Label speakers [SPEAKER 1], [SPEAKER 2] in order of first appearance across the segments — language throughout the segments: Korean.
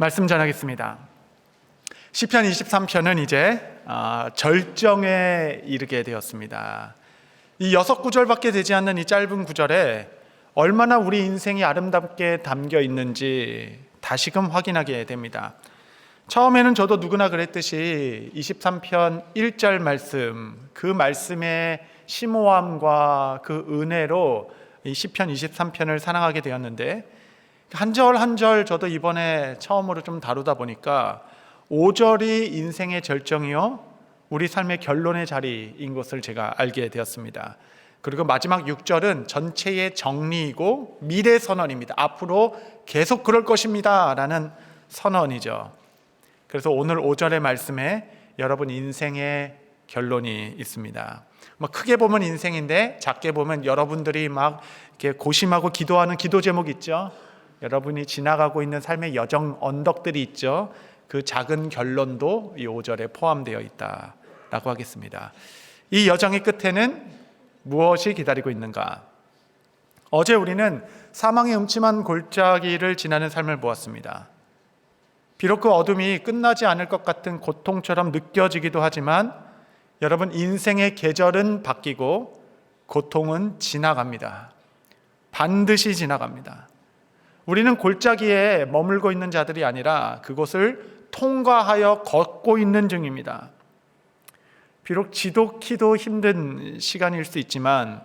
[SPEAKER 1] 말씀 전하겠습니다. 시편 23편은 이제 절정에 이르게 되었습니다. 이 6구절밖에 되지 않는 이 짧은 구절에 얼마나 우리 인생이 아름답게 담겨 있는지 다시금 확인하게 됩니다. 처음에는 저도 누구나 그랬듯이 23편 1절 말씀, 그 말씀의 심오함과 그 은혜로 이 시편 23편을 사랑하게 되었는데, 한 절 한 절 저도 이번에 처음으로 좀 다루다 보니까 5절이 인생의 절정이요 우리 삶의 결론의 자리인 것을 제가 알게 되었습니다. 그리고 마지막 6절은 전체의 정리이고 미래 선언입니다. 앞으로 계속 그럴 것입니다 라는 선언이죠. 그래서 오늘 5절의 말씀에 여러분 인생의 결론이 있습니다. 크게 보면 인생인데 작게 보면 여러분들이 막 이렇게 고심하고 기도하는 기도 제목 있죠. 여러분이 지나가고 있는 삶의 여정 언덕들이 있죠. 그 작은 결론도 이 5절에 포함되어 있다라고 하겠습니다. 이 여정의 끝에는 무엇이 기다리고 있는가? 어제 우리는 사망의 음침한 골짜기를 지나는 삶을 보았습니다. 비록 그 어둠이 끝나지 않을 것 같은 고통처럼 느껴지기도 하지만 여러분, 인생의 계절은 바뀌고 고통은 지나갑니다. 반드시 지나갑니다. 우리는 골짜기에 머물고 있는 자들이 아니라 그곳을 통과하여 걷고 있는 중입니다. 비록 지독히도 힘든 시간일 수 있지만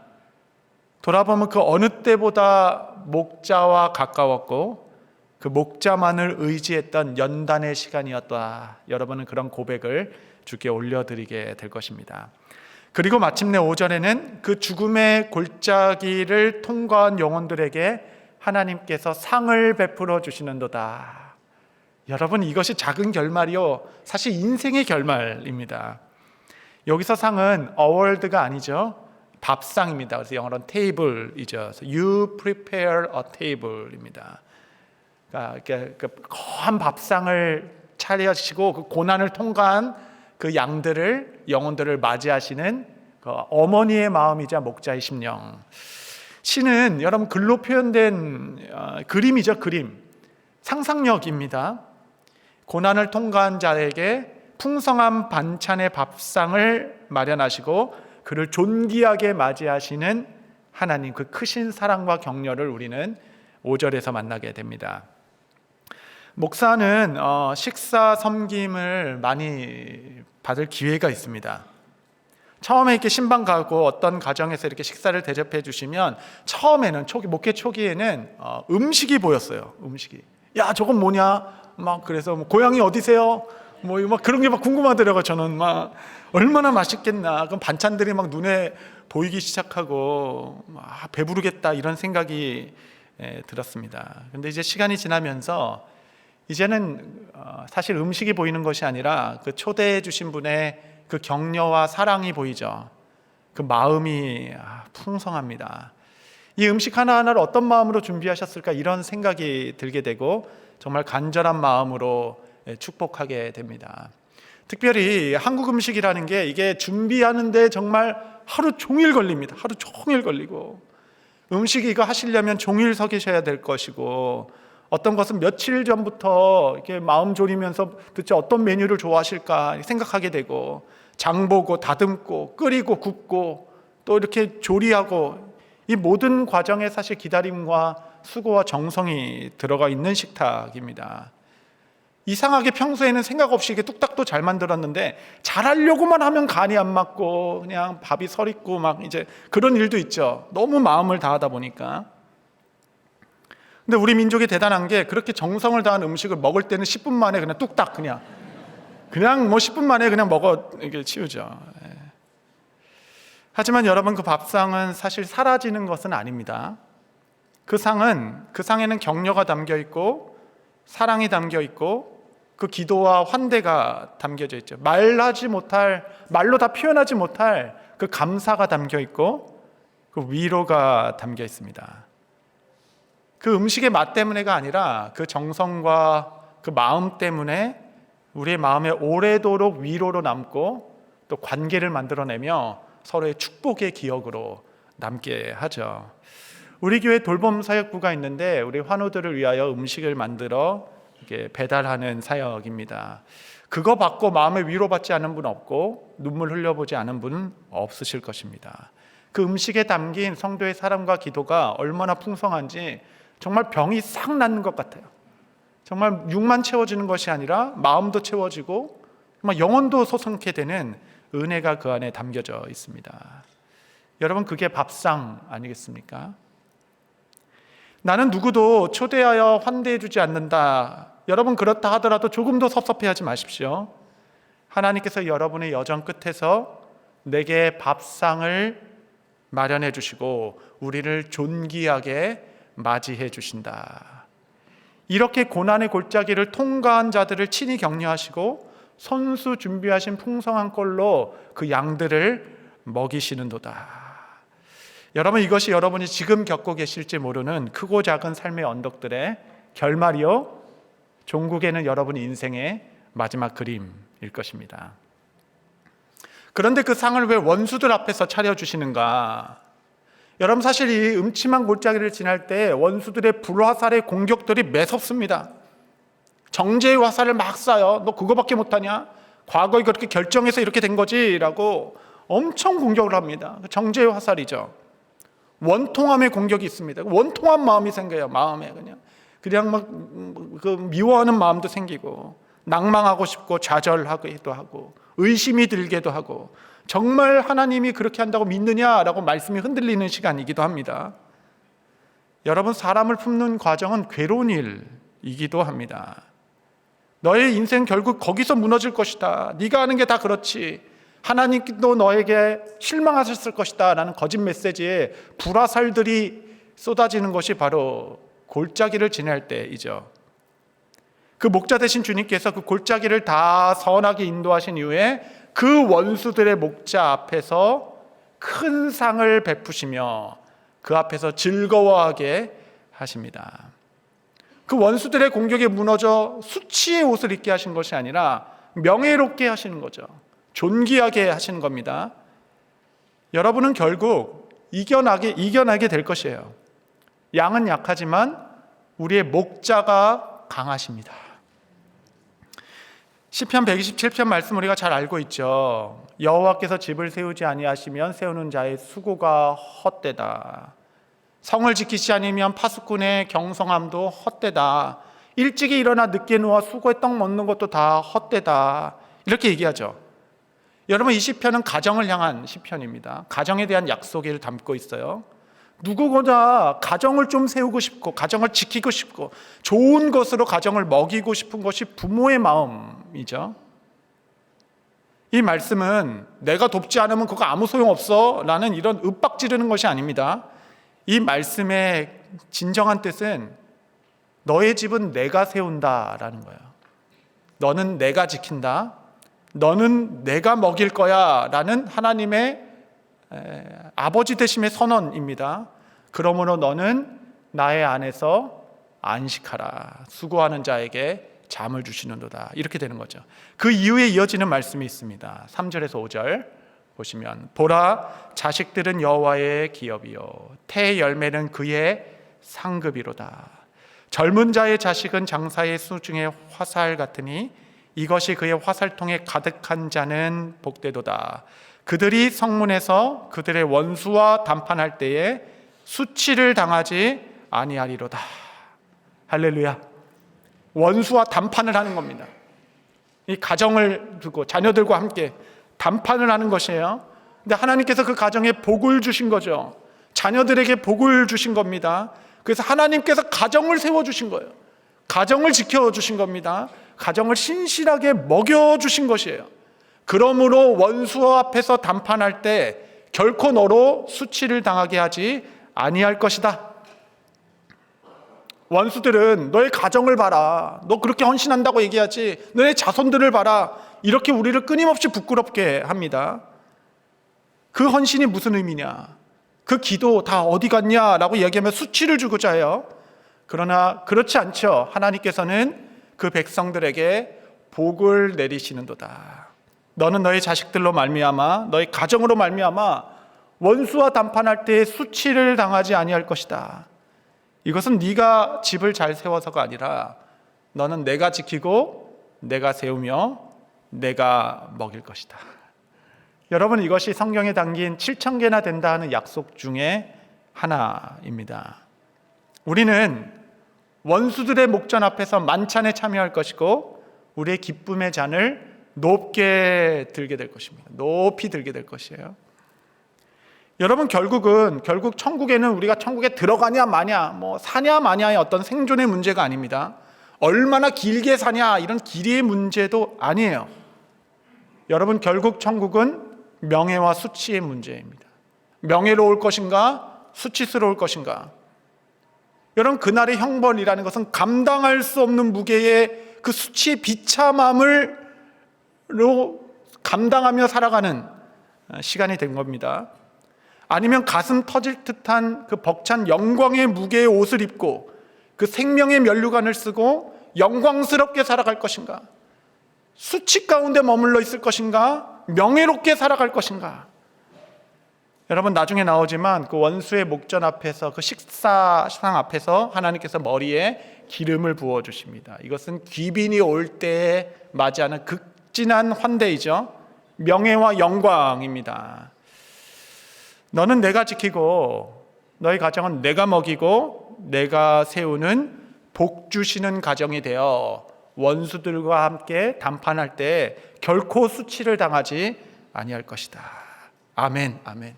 [SPEAKER 1] 돌아보면 그 어느 때보다 목자와 가까웠고 그 목자만을 의지했던 연단의 시간이었다. 여러분은 그런 고백을 주께 올려드리게 될 것입니다. 그리고 마침내 5절에는 그 죽음의 골짜기를 통과한 영혼들에게 하나님께서 상을 베풀어 주시는도다. 여러분, 이것이 작은 결말이요 사실 인생의 결말입니다. 여기서 상은 어워드가 아니죠. 밥상입니다. 그래서 영어로는 table이죠. You prepare a table입니다. 그러니까 거한 밥상을 차려주시고 그 고난을 통과한 그 양들을, 영혼들을 맞이하시는 그 어머니의 마음이자 목자의 심령. 시는 여러분 글로 표현된 그림이죠. 그림, 상상력입니다. 고난을 통과한 자에게 풍성한 반찬의 밥상을 마련하시고 그를 존귀하게 맞이하시는 하나님, 그 크신 사랑과 격려를 우리는 5절에서 만나게 됩니다. 목사는 식사 섬김을 많이 받을 기회가 있습니다. 처음에 이렇게 신방 가고 어떤 가정에서 이렇게 식사를 대접해 주시면 처음에는 목회 초기에는 음식이 보였어요. 음식이. 야, 저건 뭐냐? 막 그래서 고향이 어디세요? 막 그런 게 막 궁금하더라고요. 저는 막 얼마나 맛있겠나. 그럼 반찬들이 막 눈에 보이기 시작하고 배부르겠다 이런 생각이 들었습니다. 근데 이제 시간이 지나면서 이제는 사실 음식이 보이는 것이 아니라 그 초대해 주신 분의 그 격려와 사랑이 보이죠. 그 마음이 풍성합니다. 이 음식 하나하나를 어떤 마음으로 준비하셨을까 이런 생각이 들게 되고 정말 간절한 마음으로 축복하게 됩니다. 특별히 한국 음식이라는 게 이게 준비하는데 정말 하루 종일 걸립니다. 하루 종일 걸리고 음식 이거 하시려면 종일 서 계셔야 될 것이고 어떤 것은 며칠 전부터 이렇게 마음 졸이면서 도대체 어떤 메뉴를 좋아하실까 생각하게 되고 장 보고 다듬고 끓이고 굽고 또 이렇게 조리하고 이 모든 과정에 사실 기다림과 수고와 정성이 들어가 있는 식탁입니다. 이상하게 평소에는 생각 없이 이게 뚝딱도 잘 만들었는데 잘하려고만 하면 간이 안 맞고 그냥 밥이 서리고 막 이제 그런 일도 있죠. 너무 마음을 다하다 보니까. 근데 우리 민족이 대단한 게 그렇게 정성을 다한 음식을 먹을 때는 10분 만에 그냥 뚝딱 그냥 뭐 10분 만에 그냥 먹어 이게 치우죠. 하지만 여러분, 그 밥상은 사실 사라지는 것은 아닙니다. 그 상에는 격려가 담겨 있고 사랑이 담겨 있고 그 기도와 환대가 담겨져 있죠. 말로 다 표현하지 못할 그 감사가 담겨 있고 그 위로가 담겨 있습니다. 그 음식의 맛 때문에가 아니라 그 정성과 그 마음 때문에 우리의 마음에 오래도록 위로로 남고 또 관계를 만들어내며 서로의 축복의 기억으로 남게 하죠. 우리 교회 돌봄 사역부가 있는데 우리 환우들을 위하여 음식을 만들어 이렇게 배달하는 사역입니다. 그거 받고 마음에 위로받지 않은 분 없고 눈물 흘려보지 않은 분 없으실 것입니다. 그 음식에 담긴 성도의 사랑과 기도가 얼마나 풍성한지 정말 병이 싹 낫는 것 같아요. 정말 육만 채워지는 것이 아니라 마음도 채워지고 정말 영혼도 솟게 되는 은혜가 그 안에 담겨져 있습니다. 여러분, 그게 밥상 아니겠습니까? 나는 누구도 초대하여 환대해 주지 않는다. 여러분, 그렇다 하더라도 조금도 섭섭해하지 마십시오. 하나님께서 여러분의 여정 끝에서 내게 밥상을 마련해 주시고 우리를 존귀하게 맞이해 주신다. 이렇게 고난의 골짜기를 통과한 자들을 친히 격려하시고 손수 준비하신 풍성한 꼴로 그 양들을 먹이시는도다. 여러분, 이것이 여러분이 지금 겪고 계실지 모르는 크고 작은 삶의 언덕들의 결말이요, 종국에는 여러분 인생의 마지막 그림일 것입니다. 그런데 그 상을 왜 원수들 앞에서 차려주시는가? 여러분, 사실 이 음침한 골짜기를 지날 때 원수들의 불화살의 공격들이 매섭습니다. 정죄의 화살을 막 쏴요. 너 그거밖에 못하냐? 과거에 그렇게 결정해서 이렇게 된 거지? 라고 엄청 공격을 합니다. 정죄의 화살이죠. 원통함의 공격이 있습니다. 원통한 마음이 생겨요. 마음에 그냥 막 미워하는 마음도 생기고 낭망하고 싶고 좌절하기도 하고 의심이 들게도 하고, 정말 하나님이 그렇게 한다고 믿느냐라고 말씀이 흔들리는 시간이기도 합니다. 여러분, 사람을 품는 과정은 괴로운 일이기도 합니다. 너의 인생 결국 거기서 무너질 것이다. 네가 하는 게 다 그렇지. 하나님도 너에게 실망하셨을 것이다 라는 거짓 메시지에 불화살들이 쏟아지는 것이 바로 골짜기를 지날 때이죠. 그 목자 되신 주님께서 그 골짜기를 다 선하게 인도하신 이후에 그 원수들의 목자 앞에서 큰 상을 베푸시며 그 앞에서 즐거워하게 하십니다. 그 원수들의 공격에 무너져 수치의 옷을 입게 하신 것이 아니라 명예롭게 하시는 거죠. 존귀하게 하시는 겁니다. 여러분은 결국 이겨나게 될 것이에요. 양은 약하지만 우리의 목자가 강하십니다. 시편 127편 말씀 우리가 잘 알고 있죠. 여호와께서 집을 세우지 아니하시면 세우는 자의 수고가 헛되다. 성을 지키지 않으면 파수꾼의 경성함도 헛되다. 일찍이 일어나 늦게 누워 수고에 떡 먹는 것도 다 헛되다. 이렇게 얘기하죠. 여러분, 이 시편은 가정을 향한 시편입니다. 가정에 대한 약속을 담고 있어요. 누구보다 가정을 좀 세우고 싶고 가정을 지키고 싶고 좋은 것으로 가정을 먹이고 싶은 것이 부모의 마음이죠. 이 말씀은 내가 돕지 않으면 그거 아무 소용없어 라는 이런 윽박 지르는 것이 아닙니다. 이 말씀의 진정한 뜻은 너의 집은 내가 세운다 라는 거예요. 너는 내가 지킨다, 너는 내가 먹일 거야 라는 하나님의 아버지 되심의 선언입니다. 그러므로 너는 나의 안에서 안식하라. 수고하는 자에게 잠을 주시는도다. 이렇게 되는 거죠. 그 이후에 이어지는 말씀이 있습니다. 3절에서 5절 보시면, 보라, 자식들은 여호와의 기업이요 태의 열매는 그의 상급이로다. 젊은 자의 자식은 장사의 수중의 화살 같으니 이것이 그의 화살통에 가득한 자는 복되도다. 그들이 성문에서 그들의 원수와 담판할 때에 수치를 당하지 아니하리로다. 할렐루야. 원수와 담판을 하는 겁니다. 이 가정을 두고 자녀들과 함께 담판을 하는 것이에요. 근데 하나님께서 그 가정에 복을 주신 거죠. 자녀들에게 복을 주신 겁니다. 그래서 하나님께서 가정을 세워주신 거예요. 가정을 지켜주신 겁니다. 가정을 신실하게 먹여주신 것이에요. 그러므로 원수 앞에서 담판할 때 결코 너로 수치를 당하게 하지 아니할 것이다. 원수들은 너의 가정을 봐라, 너 그렇게 헌신한다고 얘기하지, 너의 자손들을 봐라, 이렇게 우리를 끊임없이 부끄럽게 합니다. 그 헌신이 무슨 의미냐, 그 기도 다 어디 갔냐 라고 이야기하면 수치를 주고자 해요. 그러나 그렇지 않죠. 하나님께서는 그 백성들에게 복을 내리시는도다. 너는 너의 자식들로 말미암아, 너의 가정으로 말미암아 원수와 담판할 때 수치를 당하지 아니할 것이다. 이것은 네가 집을 잘 세워서가 아니라 너는 내가 지키고 내가 세우며 내가 먹일 것이다. 여러분, 이것이 성경에 담긴 7,000개나 된다 하는 약속 중에 하나입니다. 우리는 원수들의 목전 앞에서 만찬에 참여할 것이고 우리의 기쁨의 잔을 높게 들게 될 것입니다. 높이 들게 될 것이에요. 여러분, 결국 천국에는 우리가 천국에 들어가냐 마냐, 사냐 마냐의 어떤 생존의 문제가 아닙니다. 얼마나 길게 사냐, 이런 길이의 문제도 아니에요. 여러분, 결국 천국은 명예와 수치의 문제입니다. 명예로울 것인가, 수치스러울 것인가. 여러분, 그날의 형벌이라는 것은 감당할 수 없는 무게의 그 수치의 비참함으로 감당하며 살아가는 시간이 된 겁니다. 아니면 가슴 터질 듯한 그 벅찬 영광의 무게의 옷을 입고 그 생명의 면류관을 쓰고 영광스럽게 살아갈 것인가? 수치 가운데 머물러 있을 것인가? 명예롭게 살아갈 것인가? 여러분, 나중에 나오지만 그 원수의 목전 앞에서, 그 식사상 앞에서 하나님께서 머리에 기름을 부어주십니다. 이것은 귀빈이 올 때에 맞이하는 극진한 환대이죠. 명예와 영광입니다. 너는 내가 지키고 너희 가정은 내가 먹이고 내가 세우는 복 주시는 가정이 되어 원수들과 함께 담판할 때 결코 수치를 당하지 아니할 것이다. 아멘, 아멘.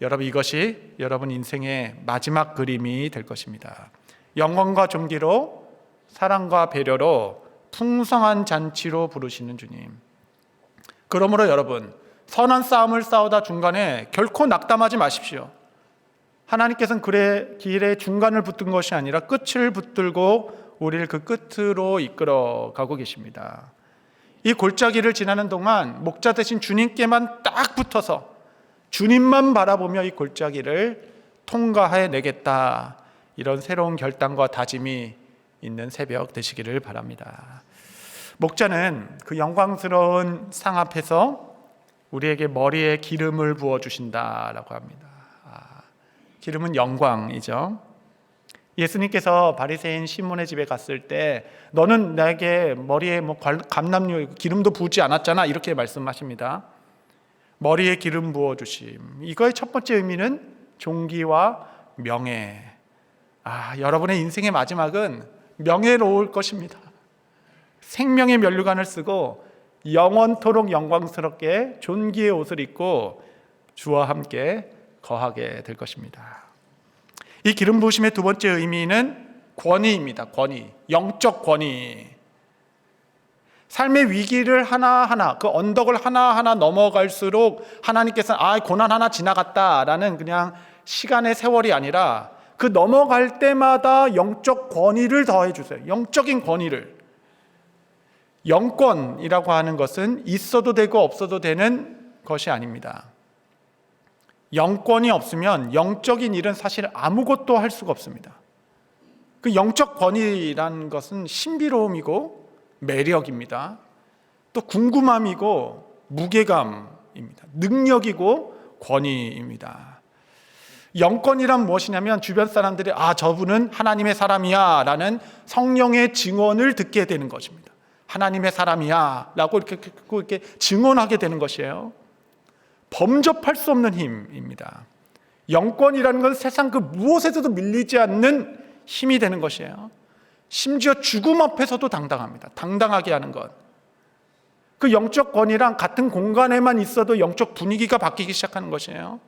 [SPEAKER 1] 여러분, 이것이 여러분 인생의 마지막 그림이 될 것입니다. 영광과 존귀로 사랑과 배려로 풍성한 잔치로 부르시는 주님. 그러므로 여러분, 선한 싸움을 싸우다 중간에 결코 낙담하지 마십시오. 하나님께서는 길의 중간을 붙든 것이 아니라 끝을 붙들고 우리를 그 끝으로 이끌어 가고 계십니다. 이 골짜기를 지나는 동안 목자 되신 주님께만 딱 붙어서 주님만 바라보며 이 골짜기를 통과해 내겠다, 이런 새로운 결단과 다짐이 있는 새벽 되시기를 바랍니다. 목자는 그 영광스러운 상 앞에서 우리에게 머리에 기름을 부어주신다라고 합니다. 기름은 영광이죠. 예수님께서 바리새인 시몬의 집에 갔을 때 너는 나에게 머리에 감람류 기름도 부지 않았잖아, 이렇게 말씀하십니다. 머리에 기름 부어주심, 이거의 첫 번째 의미는 존귀와 명예. 여러분의 인생의 마지막은 명예로울 것입니다. 생명의 면류관을 쓰고 영원토록 영광스럽게 존귀의 옷을 입고 주와 함께 거하게 될 것입니다. 이 기름 부으심의 두 번째 의미는 권위입니다. 권위, 영적 권위. 삶의 위기를 하나하나, 그 언덕을 하나하나 넘어갈수록 하나님께서는 고난 하나 지나갔다라는 그냥 시간의 세월이 아니라 그 넘어갈 때마다 영적 권위를 더해 주세요. 영적인 권위를. 영권이라고 하는 것은 있어도 되고 없어도 되는 것이 아닙니다. 영권이 없으면 영적인 일은 사실 아무것도 할 수가 없습니다. 그 영적 권위라는 것은 신비로움이고 매력입니다. 또 궁금함이고 무게감입니다. 능력이고 권위입니다. 영권이란 무엇이냐면 주변 사람들이 저분은 하나님의 사람이야 라는 성령의 증언을 듣게 되는 것입니다. 하나님의 사람이야 라고 이렇게 증언하게 되는 것이에요. 범접할 수 없는 힘입니다. 영권이라는 건 세상 그 무엇에서도 밀리지 않는 힘이 되는 것이에요. 심지어 죽음 앞에서도 당당합니다. 당당하게 하는 것. 그 영적 권위랑 같은 공간에만 있어도 영적 분위기가 바뀌기 시작하는 것이에요.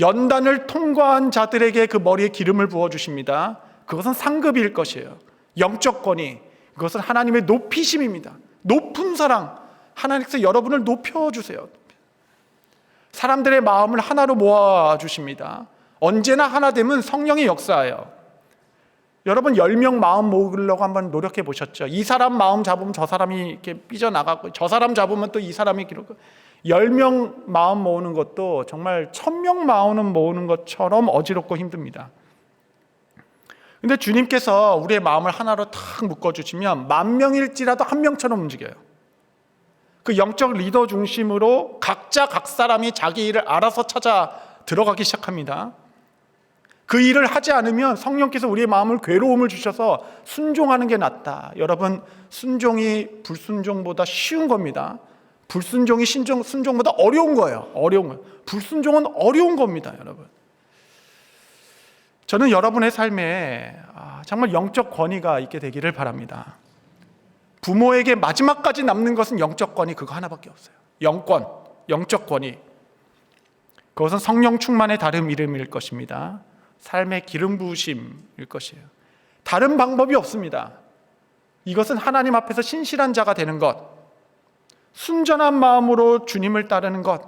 [SPEAKER 1] 연단을 통과한 자들에게 그 머리에 기름을 부어주십니다. 그것은 상급일 것이에요. 영적 권위, 그것은 하나님의 높이심입니다. 높은 사랑, 하나님께서 여러분을 높여주세요. 사람들의 마음을 하나로 모아주십니다. 언제나 하나 되면 성령의 역사예요. 여러분 10명 마음 모으려고 한번 노력해 보셨죠? 이 사람 마음 잡으면 저 사람이 이렇게 삐져나가고 저 사람 잡으면 또 이 사람이 기록. 10명 마음 모으는 것도 정말 1000명 마음을 모으는 것처럼 어지럽고 힘듭니다. 근데 주님께서 우리의 마음을 하나로 탁 묶어주시면 10,000명일지라도 한 명처럼 움직여요. 그 영적 리더 중심으로 각자 각 사람이 자기 일을 알아서 찾아 들어가기 시작합니다. 그 일을 하지 않으면 성령께서 우리의 마음을 괴로움을 주셔서 순종하는 게 낫다. 여러분, 순종이 불순종보다 쉬운 겁니다. 불순종이 순종보다 어려운 거예요. 어려운 거예요. 불순종은 어려운 겁니다, 여러분. 저는 여러분의 삶에 정말 영적 권위가 있게 되기를 바랍니다. 부모에게 마지막까지 남는 것은 영적 권위 그거 하나밖에 없어요. 영권, 영적 권위. 그것은 성령 충만의 다른 이름일 것입니다. 삶의 기름 부으심일 것이에요. 다른 방법이 없습니다. 이것은 하나님 앞에서 신실한 자가 되는 것, 순전한 마음으로 주님을 따르는 것,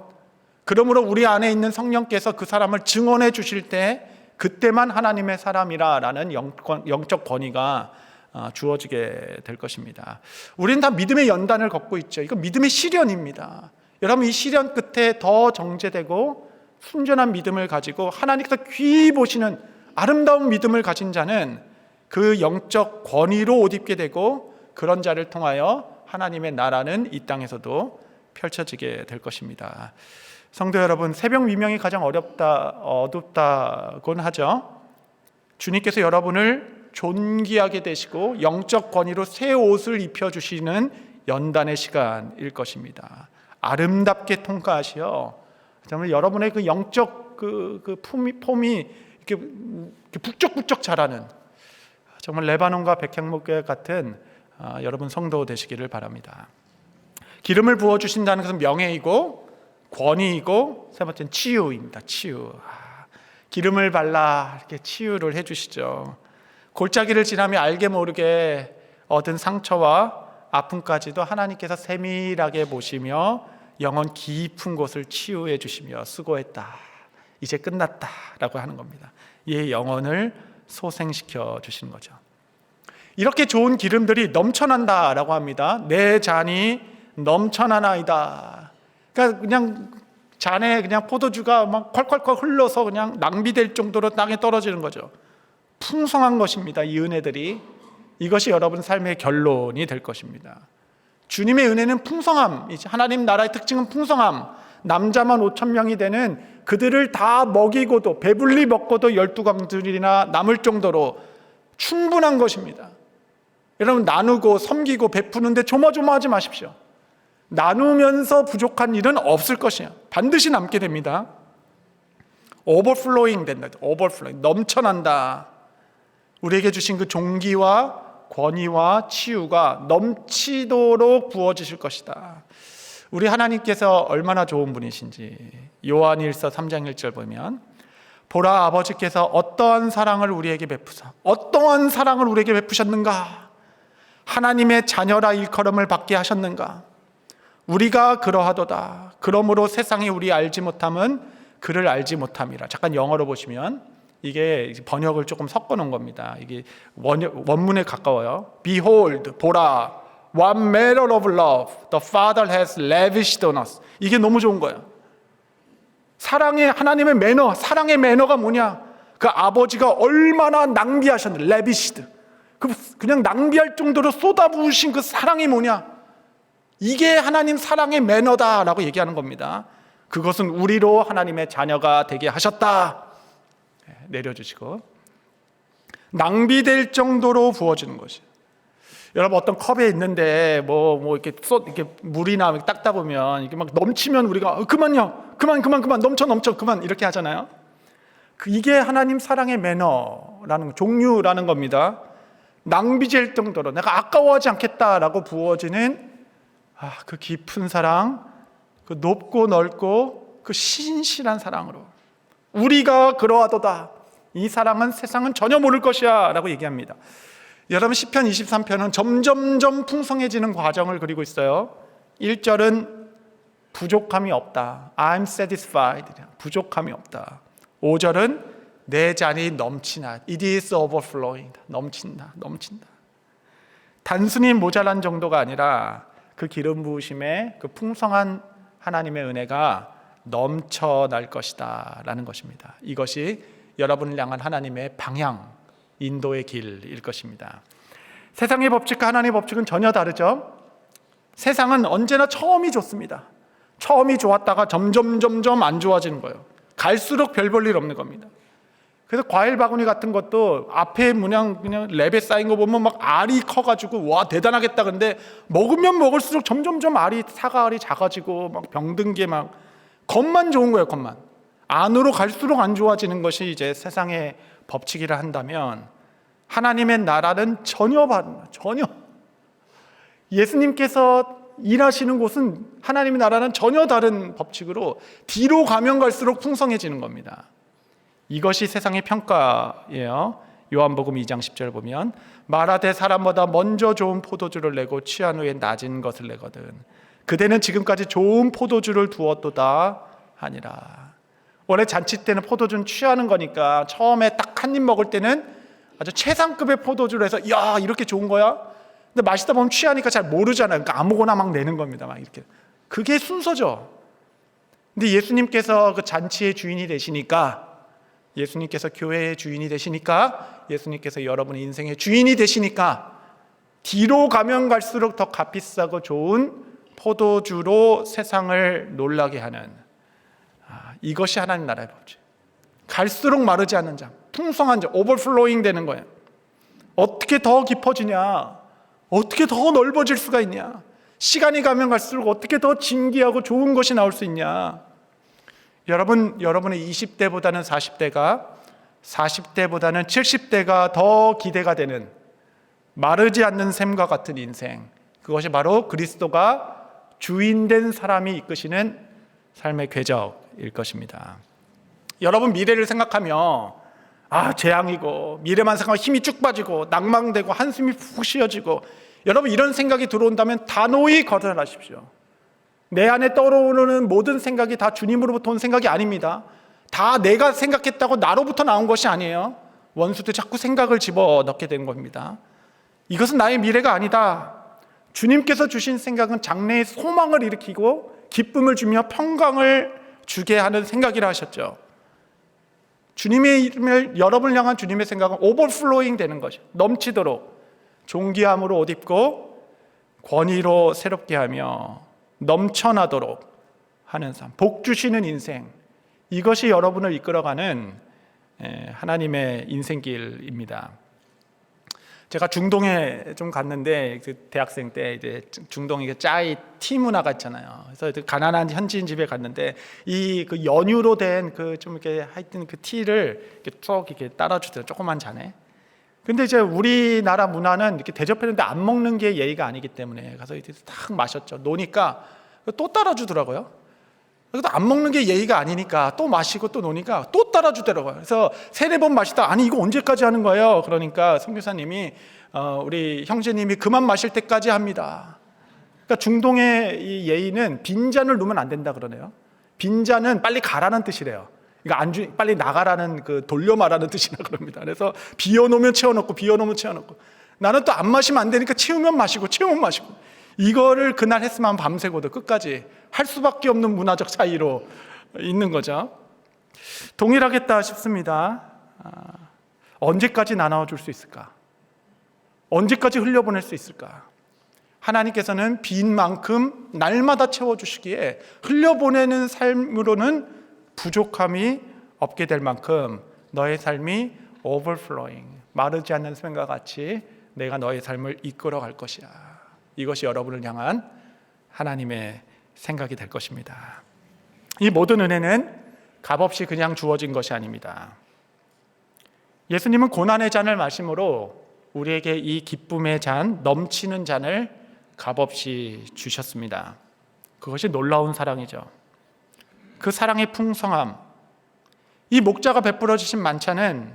[SPEAKER 1] 그러므로 우리 안에 있는 성령께서 그 사람을 증언해 주실 때 그때만 하나님의 사람이라는 영적 권위가 주어지게 될 것입니다. 우리는 다 믿음의 연단을 걷고 있죠. 이거 믿음의 시련입니다. 여러분, 이 시련 끝에 더 정제되고 순전한 믿음을 가지고 하나님께서 귀히 보시는 아름다운 믿음을 가진 자는 그 영적 권위로 옷 입게 되고 그런 자를 통하여 하나님의 나라는 이 땅에서도 펼쳐지게 될 것입니다. 성도 여러분, 새벽 미명이 가장 어둡다곤 하죠. 주님께서 여러분을 존귀하게 되시고 영적 권위로 새 옷을 입혀주시는 연단의 시간일 것입니다. 아름답게 통과하시어 정말 여러분의 그 영적 폼이 이렇게 북적북적 자라는 정말 레바논과 백향목과 같은 여러분 성도 되시기를 바랍니다. 기름을 부어주신다는 것은 명예이고 권위이고 세 번째는 치유입니다. 치유. 기름을 발라 이렇게 치유를 해주시죠. 골짜기를 지나며 알게 모르게 얻은 상처와 아픔까지도 하나님께서 세밀하게 보시며 영혼 깊은 곳을 치유해 주시며 수고했다, 이제 끝났다 라고 하는 겁니다. 이 영혼을 소생시켜 주시는 거죠. 이렇게 좋은 기름들이 넘쳐난다 라고 합니다. 내 잔이 넘쳐나나이다. 그러니까 그냥 잔에 그냥 포도주가 막 콸콸콸 흘러서 그냥 낭비될 정도로 땅에 떨어지는 거죠. 풍성한 것입니다. 이 은혜들이. 이것이 여러분 삶의 결론이 될 것입니다. 주님의 은혜는 풍성함, 하나님 나라의 특징은 풍성함. 남자만 5,000명이 되는 그들을 다 먹이고도 배불리 먹고도 12광들이나 남을 정도로 충분한 것입니다. 여러분, 나누고 섬기고 베푸는데 조마조마하지 마십시오. 나누면서 부족한 일은 없을 것이에요. 반드시 남게 됩니다. 오버플로잉 된다. 오버플로잉, 넘쳐난다. 우리에게 주신 그 종기와 권위와 치유가 넘치도록 부어지실 것이다. 우리 하나님께서 얼마나 좋은 분이신지 요한일서 3장 1절 보면, 보라, 아버지께서 어떠한 사랑을 우리에게 베푸사 어떠한 사랑을 우리에게 베푸셨는가. 하나님의 자녀라 일컬음을 받게 하셨는가. 우리가 그러하도다. 그러므로 세상이 우리 알지 못함은 그를 알지 못함이라. 잠깐 영어로 보시면 이게 번역을 조금 섞어 놓은 겁니다. 이게 원문에 가까워요. Behold, 보라, what manner of love the Father has lavished on us. 이게 너무 좋은 거예요. 사랑의 하나님의 매너, 사랑의 매너가 뭐냐? 그 아버지가 얼마나 낭비하셨는데, lavished. 그냥 낭비할 정도로 쏟아부으신 그 사랑이 뭐냐? 이게 하나님 사랑의 매너다라고 얘기하는 겁니다. 그것은 우리로 하나님의 자녀가 되게 하셨다. 내려주시고 낭비될 정도로 부어지는 것이. 여러분, 어떤 컵에 있는데 이렇게 물이나 닦다 보면 이게 막 넘치면 우리가 그만요, 그만 넘쳐 그만 이렇게 하잖아요. 이게 하나님 사랑의 매너라는 종류라는 겁니다. 낭비될 정도로 내가 아까워하지 않겠다라고 부어지는 그 깊은 사랑, 그 높고 넓고 그 신실한 사랑으로 우리가 그러하도다. 이 사랑은 세상은 전혀 모를 것이야 라고 얘기합니다. 여러분, 시편 23편은 점점점 풍성해지는 과정을 그리고 있어요. 1절은 부족함이 없다. I'm satisfied. 부족함이 없다. 5절은 내 잔이 넘치나. It is overflowing. 넘친다. 단순히 모자란 정도가 아니라 그 기름 부으심에 그 풍성한 하나님의 은혜가 넘쳐날 것이다 라는 것입니다. 이것이 여러분을 향한 하나님의 방향, 인도의 길일 것입니다. 세상의 법칙과 하나님의 법칙은 전혀 다르죠. 세상은 언제나 처음이 좋습니다. 처음이 좋았다가 점점 안 좋아지는 거예요. 갈수록 별 볼 일 없는 겁니다. 그래서 과일 바구니 같은 것도 앞에 그냥 랩에 쌓인 거 보면 막 알이 커가지고 와 대단하겠다. 근데 먹으면 먹을수록 점점점 사과 알이 작아지고 막 병든 게 막 겉만 좋은 거예요. 겉만. 안으로 갈수록 안 좋아지는 것이 이제 세상의 법칙이라 한다면 하나님의 나라는 전혀 예수님께서 일하시는 곳은 하나님의 나라는 전혀 다른 법칙으로 뒤로 가면 갈수록 풍성해지는 겁니다. 이것이 세상의 평가예요. 요한복음 2장 10절 보면 말하되 사람보다 먼저 좋은 포도주를 내고 취한 후에 낮은 것을 내거든 그대는 지금까지 좋은 포도주를 두었도다 하니라. 원래 잔치 때는 포도주는 취하는 거니까 처음에 딱 한 입 먹을 때는 아주 최상급의 포도주를 해서 야 이렇게 좋은 거야? 근데 마시다 보면 취하니까 잘 모르잖아요. 그러니까 아무거나 막 내는 겁니다. 막 이렇게. 그게 순서죠. 근데 예수님께서 그 잔치의 주인이 되시니까, 예수님께서 교회의 주인이 되시니까, 예수님께서 여러분의 인생의 주인이 되시니까 뒤로 가면 갈수록 더 값비싸고 좋은 포도주로 세상을 놀라게 하는, 이것이 하나님 나라의 법칙. 갈수록 마르지 않는 장, 풍성한 장, 오버플로잉 되는 거예요. 어떻게 더 깊어지냐? 어떻게 더 넓어질 수가 있냐? 시간이 가면 갈수록 어떻게 더 진귀하고 좋은 것이 나올 수 있냐? 여러분의 20대보다는 40대가, 40대보다는 70대가 더 기대가 되는 마르지 않는 샘과 같은 인생, 그것이 바로 그리스도가 주인된 사람이 이끄시는 삶의 궤적일 것입니다. 여러분 미래를 생각하며 재앙이고 미래만 생각하면 힘이 쭉 빠지고 낭망되고 한숨이 푹 쉬어지고, 여러분 이런 생각이 들어온다면 단호히 거절하십시오. 내 안에 떠오르는 모든 생각이 다 주님으로부터 온 생각이 아닙니다. 다 내가 생각했다고 나로부터 나온 것이 아니에요. 원수도 자꾸 생각을 집어넣게 되는 겁니다. 이것은 나의 미래가 아니다. 주님께서 주신 생각은 장래의 소망을 일으키고 기쁨을 주며 평강을 주게 하는 생각이라 하셨죠. 주님의 이름을, 여러분을 향한 주님의 생각은 오버플로잉 되는 것이, 넘치도록 존귀함으로 옷 입고 권위로 새롭게 하며 넘쳐나도록 하는 삶, 복 주시는 인생, 이것이 여러분을 이끌어가는 하나님의 인생길입니다. 제가 중동에 좀 갔는데, 대학생 때 이제 중동에 짜이 티 문화가 있잖아요. 그래서 가난한 현지인 집에 갔는데 그 연유로 된 좀 이렇게 하여튼 그 티를 이렇게 쭉 이렇게 따라주더라고요. 조그만 잔에. 근데 이제 우리나라 문화는 이렇게 대접했는데 안 먹는 게 예의가 아니기 때문에 가서 이렇게 딱 마셨죠. 노니까 또 따라주더라고요. 그래도 안 먹는 게 예의가 아니니까 또 마시고 또 노니까 또 따라주더라고요. 그래서 3-4번 마시다 아니 이거 언제까지 하는 거예요? 그러니까 선교사님이 우리 형제님이 그만 마실 때까지 합니다. 그러니까 중동의 이 예의는 빈잔을 놓으면 안 된다 그러네요. 빈잔은 빨리 가라는 뜻이래요. 그러니까 빨리 나가라는, 돌려 말하는 뜻이라 그럽니다. 그래서 비워놓으면 채워놓고 비워놓으면 채워놓고, 나는 또 안 마시면 안 되니까 채우면 마시고 채우면 마시고, 이거를 그날 했으면 밤새고도 끝까지 할 수밖에 없는 문화적 차이로 있는 거죠. 동일하겠다 싶습니다. 언제까지 나눠줄 수 있을까? 언제까지 흘려보낼 수 있을까? 하나님께서는 빈 만큼 날마다 채워주시기에 흘려보내는 삶으로는 부족함이 없게 될 만큼 너의 삶이 오버플로잉, 마르지 않는 샘과 같이 내가 너의 삶을 이끌어갈 것이야. 이것이 여러분을 향한 하나님의 생각이 될 것입니다. 이 모든 은혜는 값없이 그냥 주어진 것이 아닙니다. 예수님은 고난의 잔을 마심으로 우리에게 이 기쁨의 잔, 넘치는 잔을 값없이 주셨습니다. 그것이 놀라운 사랑이죠. 그 사랑의 풍성함, 이 목자가 베풀어 주신 만찬은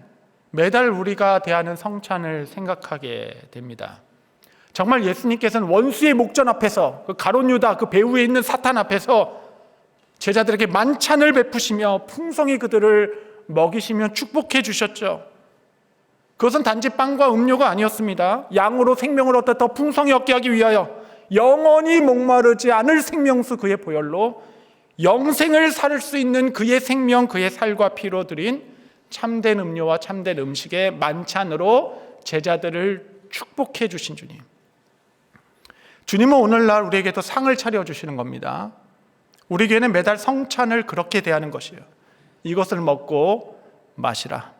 [SPEAKER 1] 매달 우리가 대하는 성찬을 생각하게 됩니다. 정말 예수님께서는 원수의 목전 앞에서, 그 가룟 유다 그 배후에 있는 사탄 앞에서 제자들에게 만찬을 베푸시며 풍성히 그들을 먹이시며 축복해 주셨죠. 그것은 단지 빵과 음료가 아니었습니다. 양으로 생명을 얻다 더 풍성히 얻게 하기 위하여 영원히 목마르지 않을 생명수 그의 보혈로 영생을 살 수 있는 그의 생명, 그의 살과 피로 드린 참된 음료와 참된 음식의 만찬으로 제자들을 축복해 주신 주님. 주님은 오늘날 우리에게도 상을 차려주시는 겁니다. 우리에게는 매달 성찬을 그렇게 대하는 것이에요. 이것을 먹고 마시라.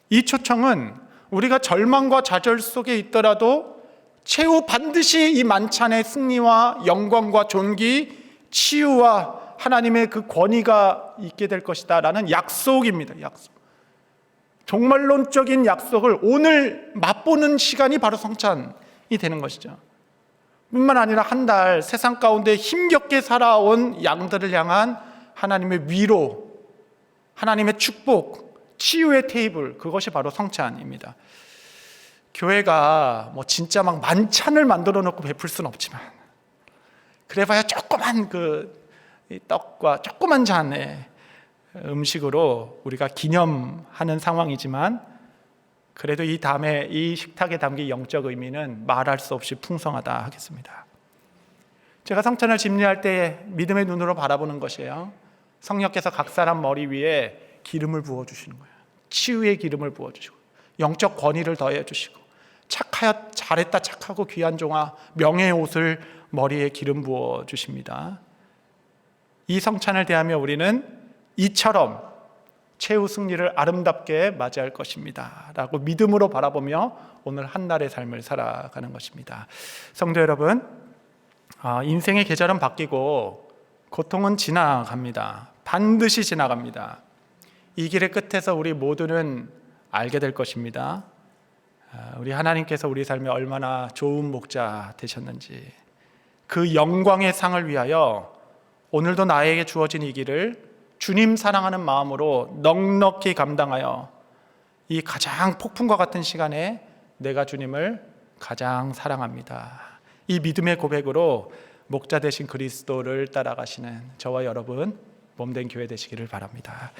[SPEAKER 1] 이 초청은 우리가 절망과 좌절 속에 있더라도 최후 반드시 이 만찬의 승리와 영광과 존귀, 치유와 하나님의 그 권위가 있게 될 것이다 라는 약속입니다. 약속. 종말론적인 약속을 오늘 맛보는 시간이 바로 성찬이 되는 것이죠. 뿐만 아니라 한 달 세상 가운데 힘겹게 살아온 양들을 향한 하나님의 위로, 하나님의 축복, 치유의 테이블, 그것이 바로 성찬입니다. 교회가 뭐 진짜 막 만찬을 만들어 놓고 베풀 수는 없지만, 그래봐야 조그만 그 떡과 조그만 잔의 음식으로 우리가 기념하는 상황이지만, 그래도 이 다음에 이 식탁에 담긴 영적 의미는 말할 수 없이 풍성하다 하겠습니다. 제가 성찬을 집례할 때 믿음의 눈으로 바라보는 것이에요. 성령께서 각 사람 머리 위에 기름을 부어주시는 거예요. 치유의 기름을 부어주시고 영적 권위를 더해주시고 착하여 잘했다 착하고 귀한 종아 명예의 옷을 머리에 기름 부어주십니다. 이 성찬을 대하며 우리는 이처럼 최후 승리를 아름답게 맞이할 것입니다 라고 믿음으로 바라보며 오늘 한 날의 삶을 살아가는 것입니다. 성도 여러분, 인생의 계절은 바뀌고 고통은 지나갑니다. 반드시 지나갑니다. 이 길의 끝에서 우리 모두는 알게 될 것입니다. 우리 하나님께서 우리 삶에 얼마나 좋은 목자 되셨는지, 그 영광의 상을 위하여 오늘도 나에게 주어진 이 길을 주님 사랑하는 마음으로 넉넉히 감당하여 이 가장 폭풍과 같은 시간에 내가 주님을 가장 사랑합니다, 이 믿음의 고백으로 목자 되신 그리스도를 따라가시는 저와 여러분 몸된 교회 되시기를 바랍니다.